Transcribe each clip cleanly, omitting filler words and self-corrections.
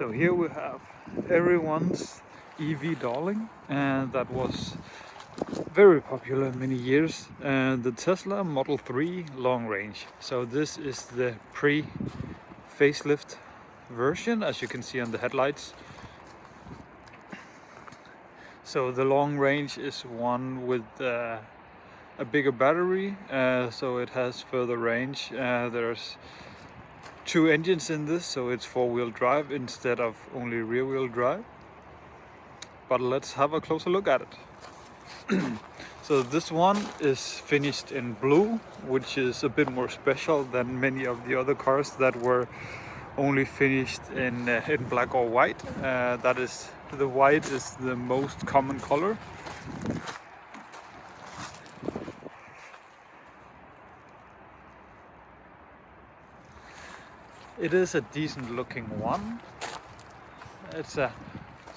So here we have everyone's EV darling, and that was very popular in many years, the Tesla Model 3 long range. So this is the pre-facelift version, as you can see on the headlights. So the long range is one with a bigger battery, so it has further range. There's two engines in this, so it's four-wheel drive instead of only rear-wheel drive. But let's have a closer look at it. So this one is finished in blue, which is a bit more special than many of the other cars that were only finished in black or white. That is, the white is the most common color. It is a decent looking one. It's a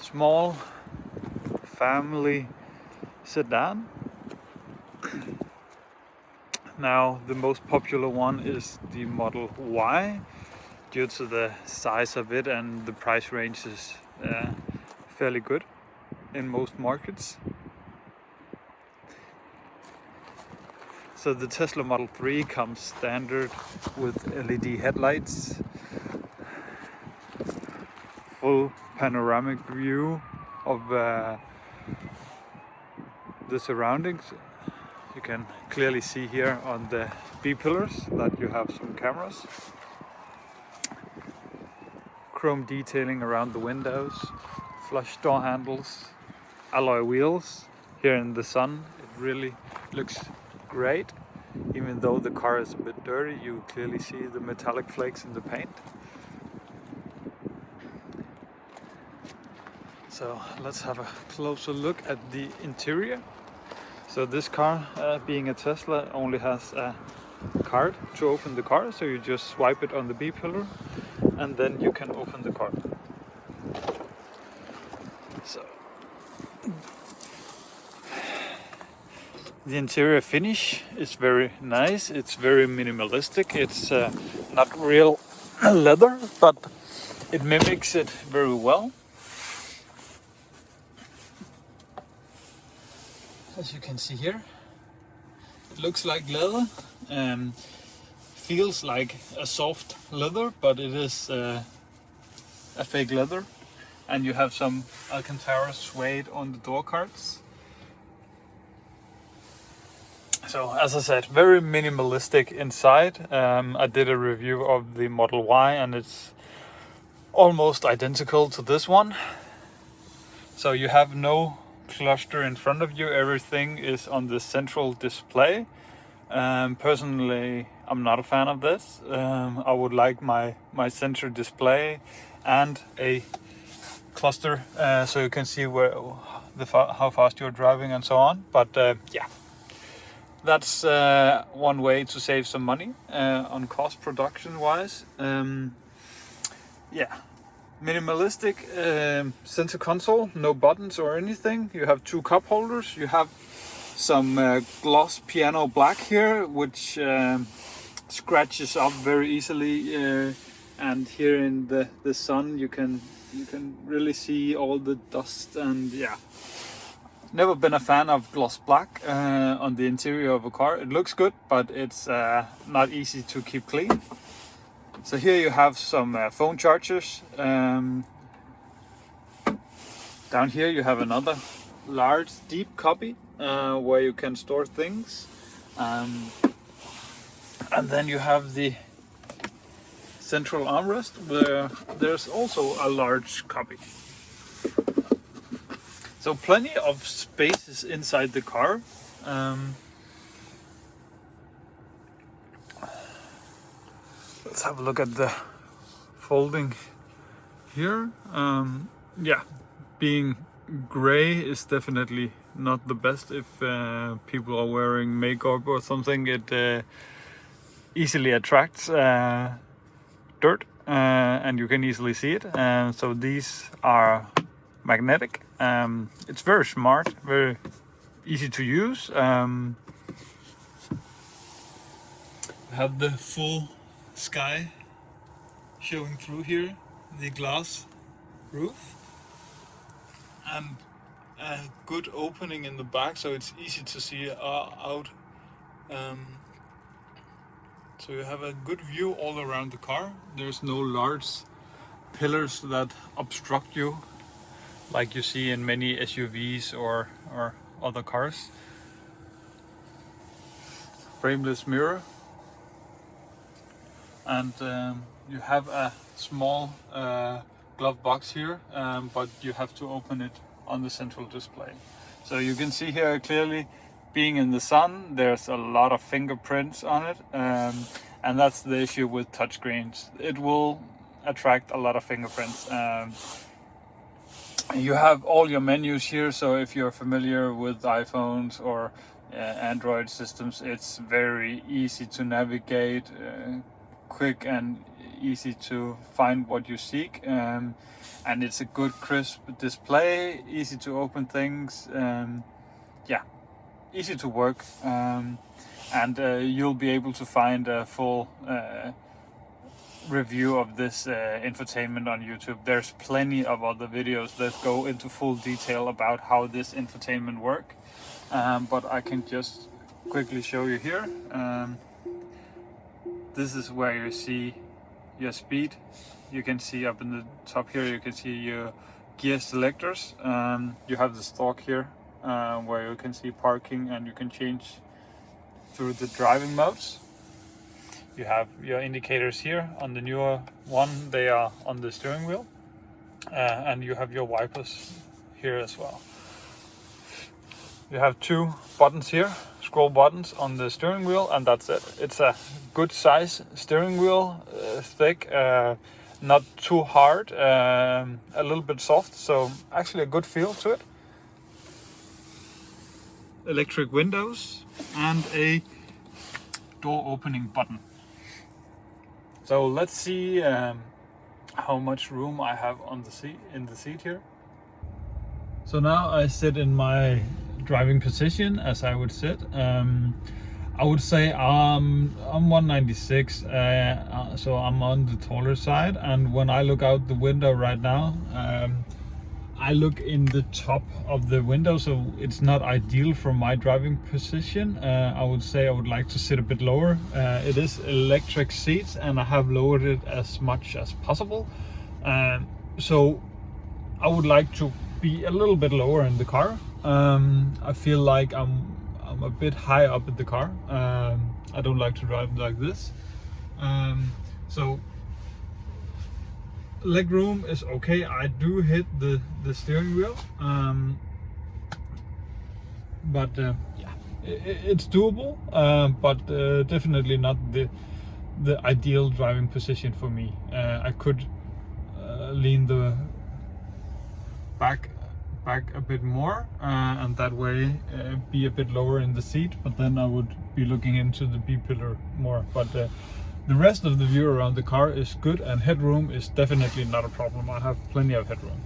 small family sedan. Now the most popular one is the Model Y, due to the size of it, and the price range is fairly good in most markets. So the Tesla Model 3 comes standard with LED headlights, full panoramic view of the surroundings. You can clearly see here on the B-pillars that you have some cameras. Chrome detailing around the windows, flush door handles, alloy wheels. Here in the sun it really looks great. Even though the car is a bit dirty, you clearly see the metallic flakes in the paint. So let's have a closer look at the interior. So this car, being a Tesla, only has a card to open the car. So you just swipe it on the B pillar and then you can open the car. So the interior finish is very nice. It's very minimalistic. It's not real leather, but it mimics it very well. As you can see here, it looks like leather, feels like a soft leather, but it is a fake leather. And you have some Alcantara suede on the door cards. So as I said, very minimalistic inside. I did a review of the Model Y and it's almost identical to this one. So you have no cluster in front of you, everything is on the central display. Personally, I'm not a fan of this. I would like my center display and a cluster, so you can see where how fast you're driving and so on. But yeah, that's one way to save some money on cost production wise. Yeah. Minimalistic center console, no buttons or anything. You have two cup holders. You have some gloss piano black here, which scratches up very easily. And here in the sun, you can really see all the dust. And yeah, never been a fan of gloss black on the interior of a car. It looks good, but it's not easy to keep clean. So here you have some phone chargers. Down here you have another large deep cubby where you can store things. And then you have the central armrest where there's also a large cubby. So plenty of spaces inside the car. Let's have a look at the folding here. Yeah, being gray is definitely not the best if people are wearing makeup or something. It easily attracts dirt and you can easily see it. So these are magnetic. It's very smart, very easy to use. Have the full sky showing through here, the glass roof, and a good opening in the back, so it's easy to see out. So you have a good view all around the car. There's no large pillars that obstruct you like you see in many SUVs or other cars. Frameless mirror, and you have a small glove box here, but you have to open it on the central display. So you can see here clearly, being in the sun, there's a lot of fingerprints on it, and that's the issue with touchscreens. It will attract a lot of fingerprints. You have all your menus here, so if you're familiar with iPhones or Android systems, it's very easy to navigate, quick and easy to find what you seek, and it's a good crisp display, easy to open things, yeah, easy to work, and you'll be able to find a full review of this infotainment on YouTube. There's plenty of other videos that go into full detail about how this infotainment works, but I can just quickly show you here. This is where you see your speed. You can see up in the top here, you can see your gear selectors. You have the stalk here, where you can see parking, and you can change through the driving modes. You have your indicators here. On the newer one, they are on the steering wheel, and you have your wipers here as well. You have two buttons here, scroll buttons on the steering wheel, and that's it. It's a good size steering wheel, thick, not too hard, a little bit soft, so actually a good feel to it. Electric windows and a door opening button. So let's see how much room I have on the seat, in the seat here. So now I sit in my driving position as I would sit. I would say I'm 196, so I'm on the taller side, and when I look out the window right now, I look in the top of the window, so it's not ideal for my driving position. I would say I would like to sit a bit lower. It is electric seats, and I have lowered it as much as possible. So I would like to be a little bit lower in the car. I feel like I'm a bit high up in the car. I don't like to drive like this. So leg room is okay. I do hit the steering wheel, but yeah, it's doable, but definitely not the ideal driving position for me. I could lean the back a bit more, and that way be a bit lower in the seat, but then I would be looking into the B pillar more. But the rest of the view around the car is good, and headroom is definitely not a problem. I have plenty of headroom.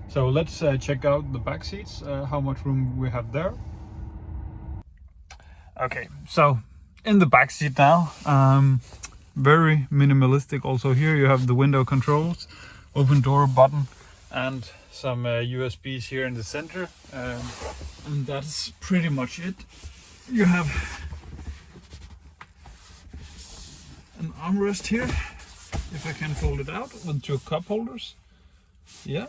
So let's check out the back seats, how much room we have there. Okay, so in the back seat now, very minimalistic. Also here you have the window controls, open door button, and some USBs here in the center, and that's pretty much it. You have an armrest here, if I can fold it out, with two cup holders. Yeah,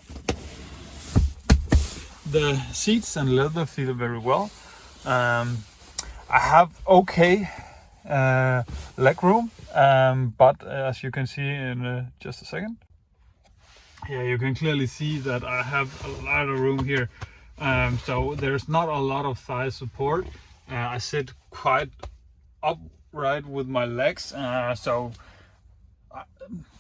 the seats and leather feel very well. I have okay leg room, but as you can see in just a second, yeah, you can clearly see that I have a lot of room here. So there's not a lot of thigh support. I sit quite upright with my legs, so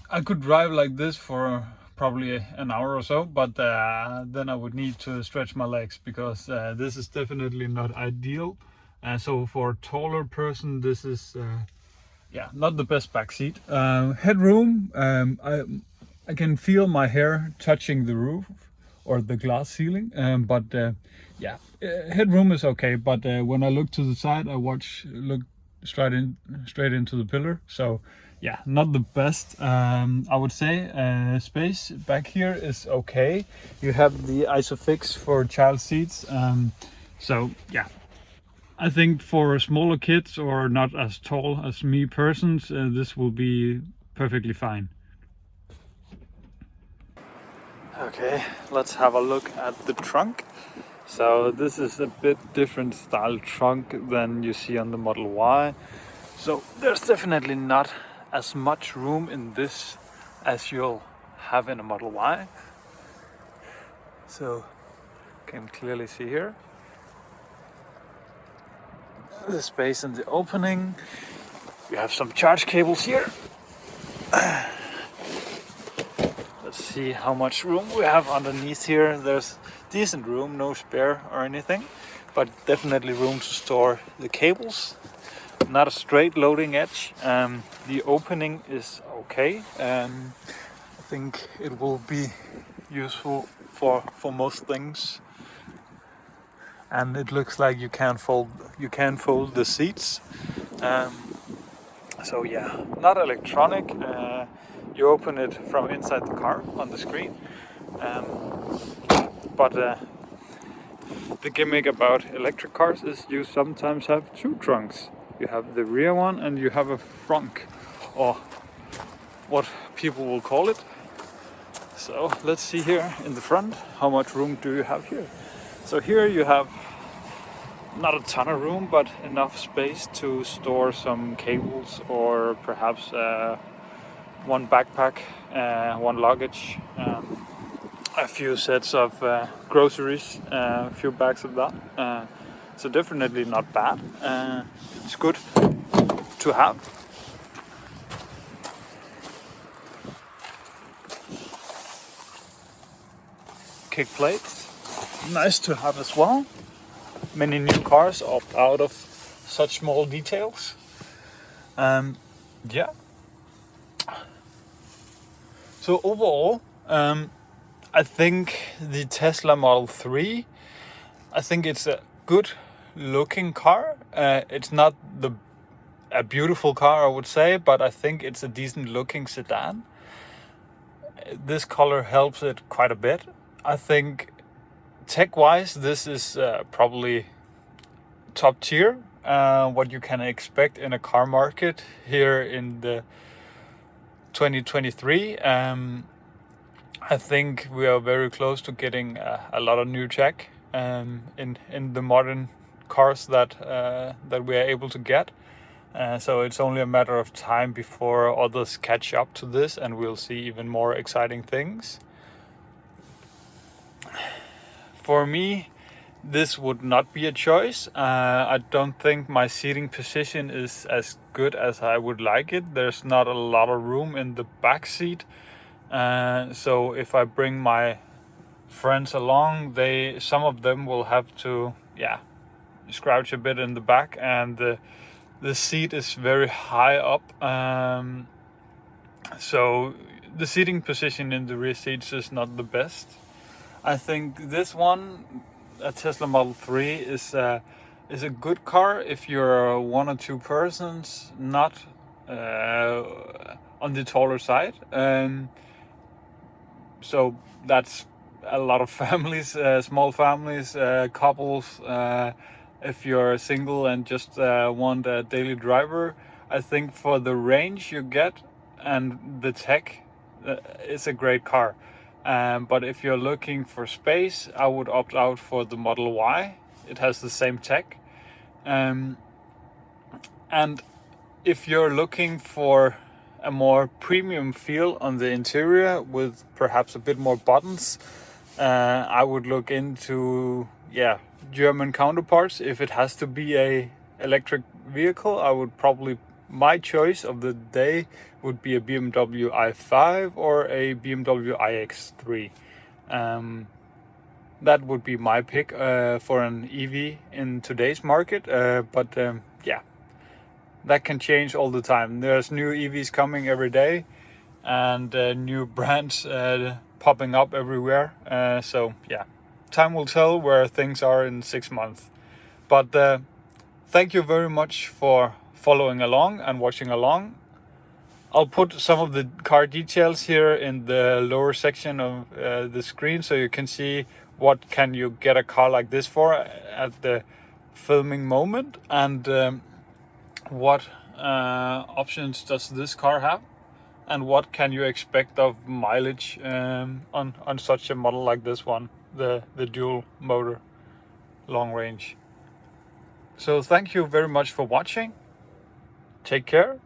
I could drive like this for probably an hour or so, but then I would need to stretch my legs, because this is definitely not ideal. So for a taller person, this is yeah, not the best back seat. Headroom, I can feel my hair touching the roof or the glass ceiling, but yeah, headroom is okay. But when I look to the side, I look straight into the pillar. So yeah, not the best. I would say space back here is okay. You have the isofix for child seats. So yeah, I think for smaller kids or not as tall as me persons, this will be perfectly fine. Okay, let's have a look at the trunk. So this is a bit different style trunk than you see on the Model Y. So there's definitely not as much room in this as you'll have in a Model Y. So you can clearly see here the space in the opening. You have some charge cables here. Let's see how much room we have underneath here. There's decent room, no spare or anything, but definitely room to store the cables. Not a straight loading edge. The opening is okay. I think it will be useful for most things. And it looks like you can fold the seats. So yeah, not electronic. You open it from inside the car on the screen. But the gimmick about electric cars is you sometimes have two trunks. You have the rear one and you have a frunk, or what people will call it. So let's see here in the front, how much room do you have here? So here you have not a ton of room, but enough space to store some cables or perhaps one backpack, one luggage, a few sets of groceries, a few bags of that. So definitely not bad. It's good to have. Kick plates, nice to have as well. Many new cars opt out of such small details. Yeah. So overall, I think the Tesla Model 3, I think it's a good looking car. It's not a beautiful car, I would say, but I think it's a decent looking sedan. This color helps it quite a bit. I think tech-wise, this is probably top tier. What you can expect in a car market here in the 2023. I think we are very close to getting a lot of new tech in the modern cars that we are able to get. So it's only a matter of time before others catch up to this, and we'll see even more exciting things. For me, this would not be a choice. I don't think my seating position is as good as I would like it. There's not a lot of room in the back seat. So if I bring my friends along, some of them will have to scrouch a bit in the back, and the seat is very high up. So the seating position in the rear seats is not the best. I think this one, a Tesla Model 3, is a good car if you're one or two persons, not on the taller side. So that's a lot of families, small families, couples. If you're single and just want a daily driver, I think for the range you get and the tech, it's a great car. But if you're looking for space, I would opt out for the Model Y. It has the same tech. And if you're looking for a more premium feel on the interior with perhaps a bit more buttons, I would look into German counterparts. If it has to be a electric vehicle, I would probably, my choice of the day would be a BMW i5 or a BMW iX3. That would be my pick for an EV in today's market. But that can change all the time. There's new EVs coming every day, and new brands popping up everywhere. So time will tell where things are in 6 months. But thank you very much for following along and watching along. I'll put some of the car details here in the lower section of the screen, so you can see what can you get a car like this for at the filming moment, and what options does this car have, and what can you expect of mileage on such a model like this one, the dual motor long range. So thank you very much for watching. Take care.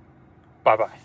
Bye bye.